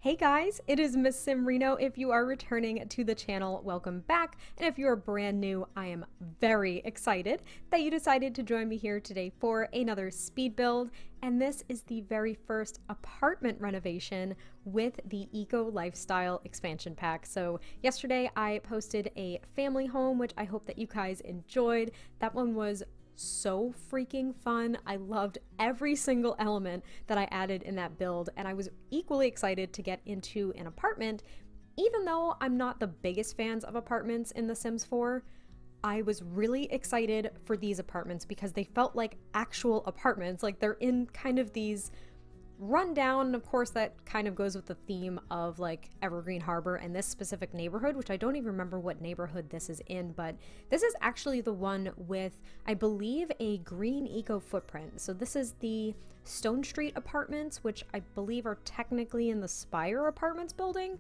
Hey guys, it is MissSimReno. If you are returning to the channel, welcome back. And if you are brand new, I am very excited that you decided to join me here today for another speed build. And this is the very first apartment renovation with the Eco Lifestyle expansion pack. So yesterday I posted a family home, which I hope that you guys enjoyed. That one was so freaking fun. I loved every single element that I added in that build, and I was equally excited to get into an apartment. Even though I'm not the biggest fans of apartments in The Sims 4, I was really excited for these apartments because they felt like actual apartments. Like they're in kind of these rundown, and of course that kind of goes with the theme of like Evergreen Harbor and this specific neighborhood, which I don't even remember what neighborhood this is in, but this is actually the one with, I believe, a green eco footprint. So this is the Stonestreet Apartments, which I believe are technically in the Spire Apartments building.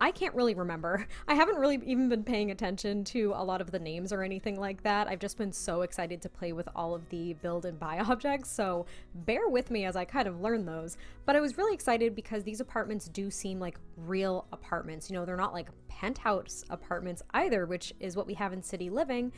I can't really remember. I haven't really even been paying attention to a lot of the names or anything like that. I've just been so excited to play with all of the build and buy objects, so bear with me as I kind of learn those. But I was really excited because these apartments do seem like real apartments. You know, they're not like penthouse apartments either, which is what we have in city living.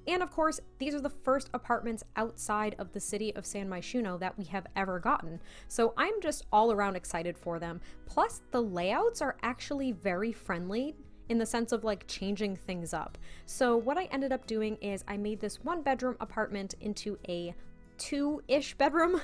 And of course, these are the first apartments outside of the city of San Myshuno that we have ever gotten. So I'm just all around excited for them. Plus, the layouts are actually very friendly in the sense of like changing things up. So what I ended up doing is I made this 1-bedroom apartment into a 2-ish bedroom.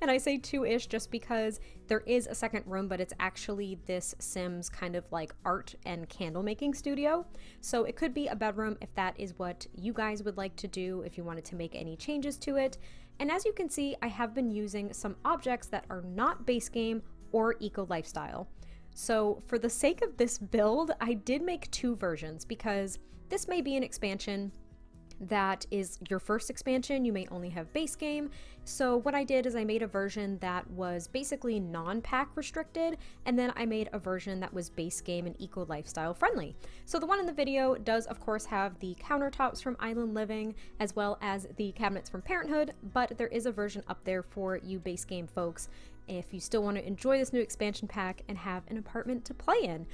And I say 2-ish just because there is a second room, but it's actually this Sims kind of like art and candle making studio. So it could be a bedroom if that is what you guys would like to do, if you wanted to make any changes to it. And as you can see, I have been using some objects that are not base game or eco lifestyle. So for the sake of this build, I did make 2 versions because this may be an expansion that is your first expansion. You may only have base game. So what I did is I made a version that was basically non-pack restricted, and then I made a version that was base game and eco lifestyle friendly. So the one in the video does of course have the countertops from Island Living as well as the cabinets from Parenthood, but there is a version up there for you base game folks if you still want to enjoy this new expansion pack and have an apartment to play in.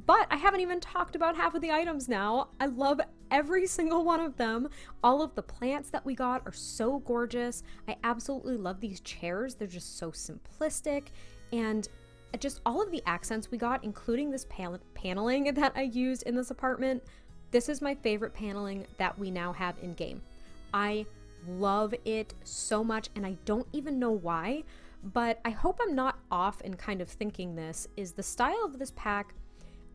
But I haven't even talked about half of the items now. I love every single one of them. All of the plants that we got are so gorgeous. I absolutely love these chairs. They're just so simplistic. And just all of the accents we got, including this paneling that I used in this apartment. This is my favorite paneling that we now have in game. I love it so much, and I don't even know why, but I hope I'm not off in kind of thinking this is the style of this pack.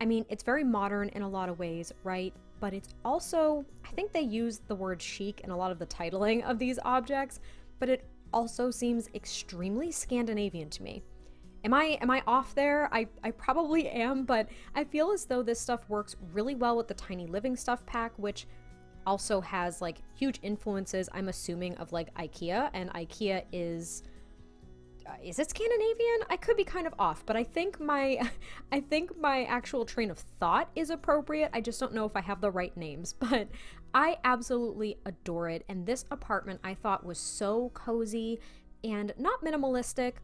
I mean, it's very modern in a lot of ways, right? But it's also, I think they use the word chic in a lot of the titling of these objects, but it also seems extremely Scandinavian to me. Am I off there? I probably am, but I feel as though this stuff works really well with the Tiny Living Stuff pack, which also has like huge influences, I'm assuming, of like IKEA, and IKEA is it Scandinavian? I could be kind of off, but I think my actual train of thought is appropriate. I just don't know if I have the right names, but I absolutely adore it. And this apartment I thought was so cozy and not minimalistic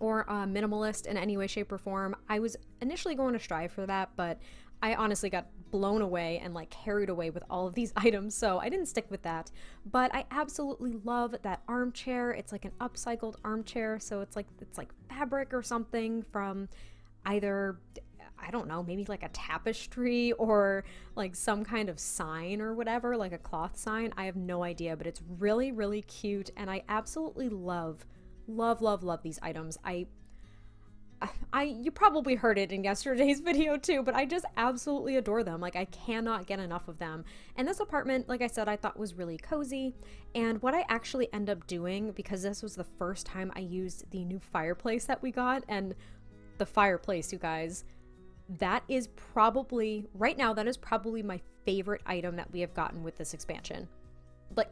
or minimalist in any way, shape, or form. I was initially going to strive for that, but I honestly got blown away and like carried away with all of these items, so I didn't stick with that. But I absolutely love that armchair. It's like an upcycled armchair, so it's like fabric or something from either, I don't know, maybe like a tapestry or like some kind of sign or whatever, like a cloth sign. I have no idea, but it's really, really cute, and I absolutely love these items. You probably heard it in yesterday's video too, but I just absolutely adore them. Like I cannot get enough of them. And this apartment, like I said, I thought was really cozy. And what I actually end up doing, because this was the first time I used the new fireplace that we got, and the fireplace, you guys, that is probably, right now, that is probably my favorite item that we have gotten with this expansion. Like,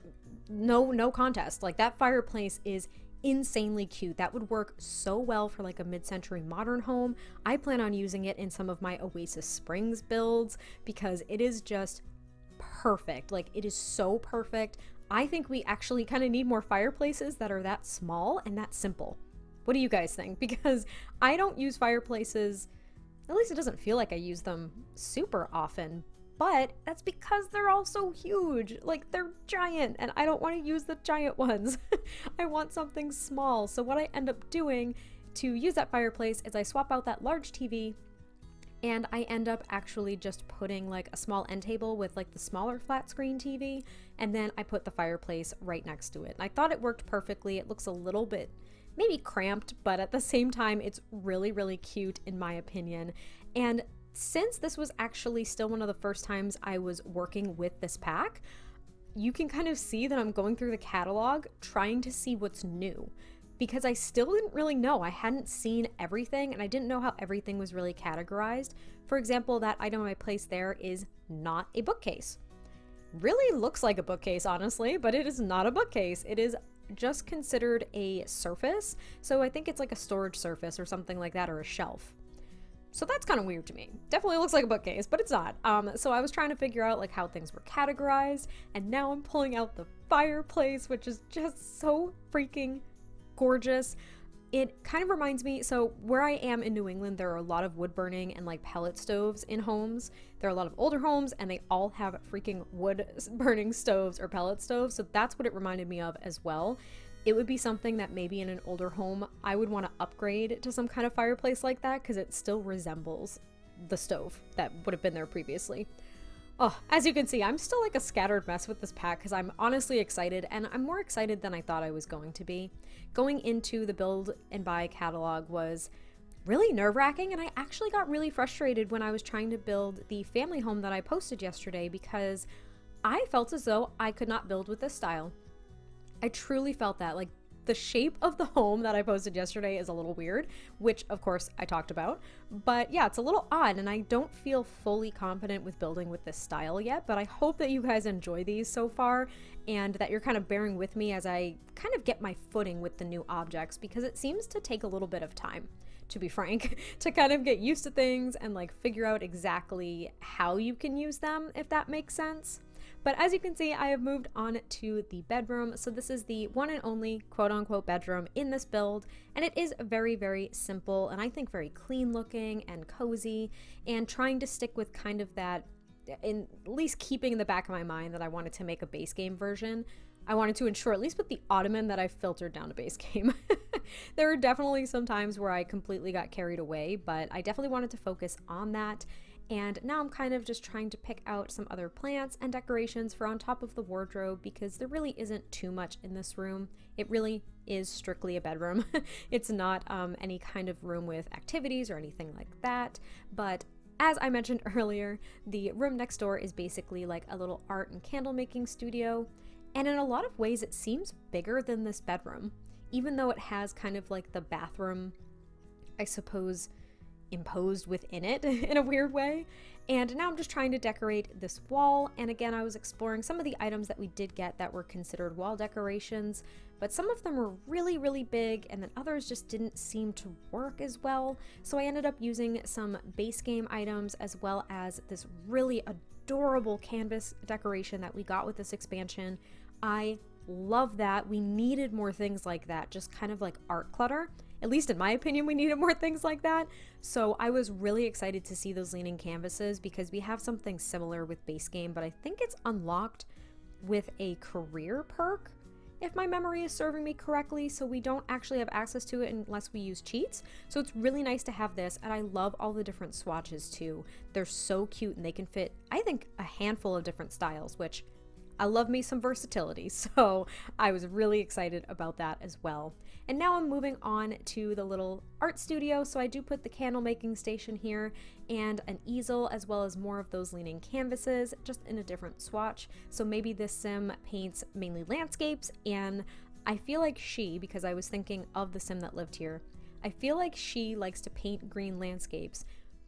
no contest. Like that fireplace is insanely cute. That would work so well for like a mid-century modern home. I plan on using it in some of my Oasis Springs builds because it is just perfect. Like it is so perfect. I think we actually kind of need more fireplaces that are that small and that simple. What do you guys think? Because I don't use fireplaces, at least it doesn't feel like I use them super often, but that's because they're all so huge. Like, they're giant, and I don't want to use the giant ones. I want something small. So what I end up doing to use that fireplace is I swap out that large TV, and I end up actually just putting like a small end table with like the smaller flat screen TV, and then I put the fireplace right next to it. And I thought it worked perfectly. It looks a little bit maybe cramped, but at the same time, it's really, really cute in my opinion. And since this was actually still one of the first times I was working with this pack, you can kind of see that I'm going through the catalog trying to see what's new, because I still didn't really know. I hadn't seen everything, and I didn't know how everything was really categorized. For example, that item I placed there is not a bookcase. Really looks like a bookcase, honestly, but it is not a bookcase. It is just considered a surface. So I think it's like a storage surface or something like that, or a shelf. So that's kind of weird to me. Definitely looks like a bookcase, but it's not. So I was trying to figure out like how things were categorized, and now I'm pulling out the fireplace, which is just so freaking gorgeous. It kind of reminds me, so where I am in New England, there are a lot of wood burning and like pellet stoves in homes. There are a lot of older homes, and they all have freaking wood burning stoves or pellet stoves. So that's what it reminded me of as well. It would be something that maybe in an older home, I would want to upgrade to some kind of fireplace like that, because it still resembles the stove that would have been there previously. Oh, as you can see, I'm still like a scattered mess with this pack because I'm honestly excited, and I'm more excited than I thought I was going to be. Going into the build and buy catalog was really nerve-wracking, and I actually got really frustrated when I was trying to build the family home that I posted yesterday, because I felt as though I could not build with this style. I truly felt that. Like, the shape of the home that I posted yesterday is a little weird, which of course I talked about, but yeah, it's a little odd, and I don't feel fully confident with building with this style yet, but I hope that you guys enjoy these so far, and that you're kind of bearing with me as I kind of get my footing with the new objects, because it seems to take a little bit of time, to be frank, to kind of get used to things and like figure out exactly how you can use them, if that makes sense. But as you can see, I have moved on to the bedroom. So this is the one and only quote unquote bedroom in this build. And it is very, very simple, and I think very clean looking and cozy, and trying to stick with kind of that, in at least keeping in the back of my mind that I wanted to make a base game version. I wanted to ensure, at least with the ottoman, that I filtered down to base game. There are definitely some times where I completely got carried away, but I definitely wanted to focus on that. And now I'm kind of just trying to pick out some other plants and decorations for on top of the wardrobe, because there really isn't too much in this room. It really is strictly a bedroom. It's not any kind of room with activities or anything like that. But as I mentioned earlier, the room next door is basically like a little art and candle making studio. And in a lot of ways, it seems bigger than this bedroom, even though it has kind of like the bathroom, I suppose, imposed within it in a weird way. And now I'm just trying to decorate this wall, and again, I was exploring some of the items that we did get that were considered wall decorations, but some of them were really, really big, and then others just didn't seem to work as well. So I ended up using some base game items, as well as this really adorable canvas decoration that we got with this expansion. I love that. We needed more things like that, just kind of like art clutter. At least in my opinion, we needed more things like that. So I was really excited to see those leaning canvases, because we have something similar with base game, but I think it's unlocked with a career perk, if my memory is serving me correctly. So we don't actually have access to it unless we use cheats. So it's really nice to have this, and I love all the different swatches too. They're so cute, and they can fit, I think, a handful of different styles, which I love me some versatility, so I was really excited about that as well. And now I'm moving on to the little art studio. So I do put the candle making station here, and an easel, as well as more of those leaning canvases, just in a different swatch. So maybe this sim paints mainly landscapes, and I feel like because I was thinking of the sim that lived here, I feel like she likes to paint green landscapes,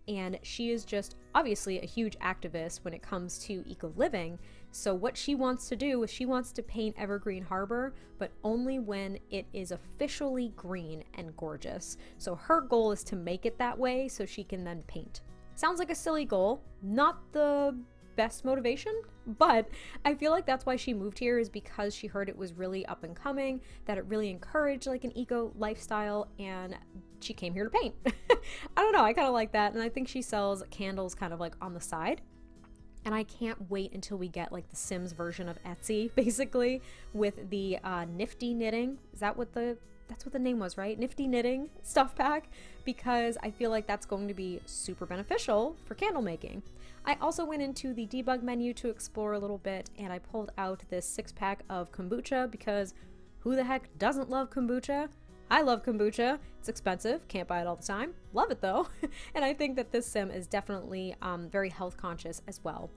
and she is just obviously a huge activist when it comes to eco-living. So what she wants to do is she wants to paint Evergreen Harbor, but only when it is officially green and gorgeous. So her goal is to make it that way so she can then paint. Sounds like a silly goal, not the best motivation, but I feel like that's why she moved here, is because she heard it was really up and coming, that it really encouraged like an eco lifestyle, and she came here to paint. I don't know, I kind of like that. And I think she sells candles kind of like on the side. And I can't wait until we get like the Sims version of Etsy, basically, with the Nifty Knitting. That's what the name was, right? Nifty Knitting stuff pack, because I feel like that's going to be super beneficial for candle making. I also went into the debug menu to explore a little bit, and I pulled out this 6-pack of kombucha, because who the heck doesn't love kombucha? I love kombucha. It's expensive, can't buy it all the time. Love it though. And I think that this sim is definitely very health conscious as well.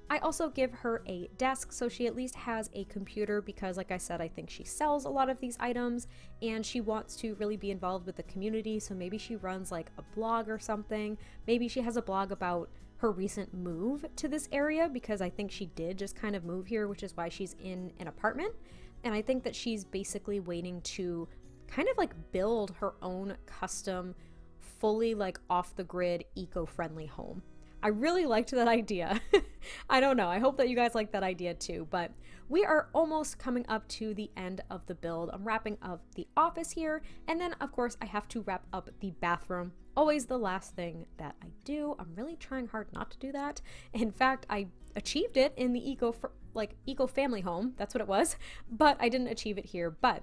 I also give her a desk, so she at least has a computer, because like I said, I think she sells a lot of these items and she wants to really be involved with the community. So maybe she runs like a blog or something. Maybe she has a blog about her recent move to this area, because I think she did just kind of move here, which is why she's in an apartment. And I think that she's basically waiting to kind of like build her own custom, fully like off the grid, eco-friendly home. I really liked that idea. I don't know, I hope that you guys like that idea too, but we are almost coming up to the end of the build. I'm wrapping up the office here, and then of course I have to wrap up the bathroom. Always the last thing that I do. I'm really trying hard not to do that. In fact, I achieved it in the eco-family home, that's what it was, but I didn't achieve it here. But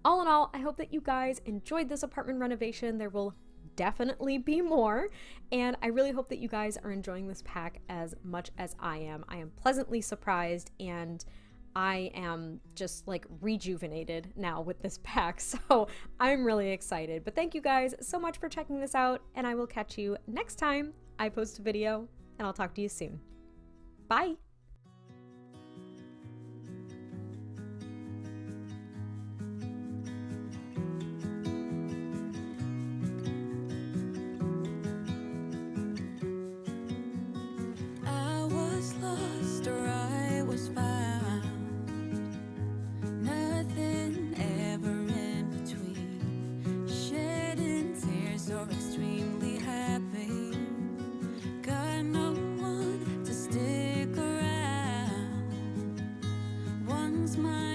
all in all, I hope that you guys enjoyed this apartment renovation. There will definitely be more, and I really hope that you guys are enjoying this pack as much as I am. I am pleasantly surprised, and I am just like rejuvenated now with this pack, so I'm really excited. But thank you guys so much for checking this out, and I will catch you next time I post a video, and I'll talk to you soon. Bye! Smile.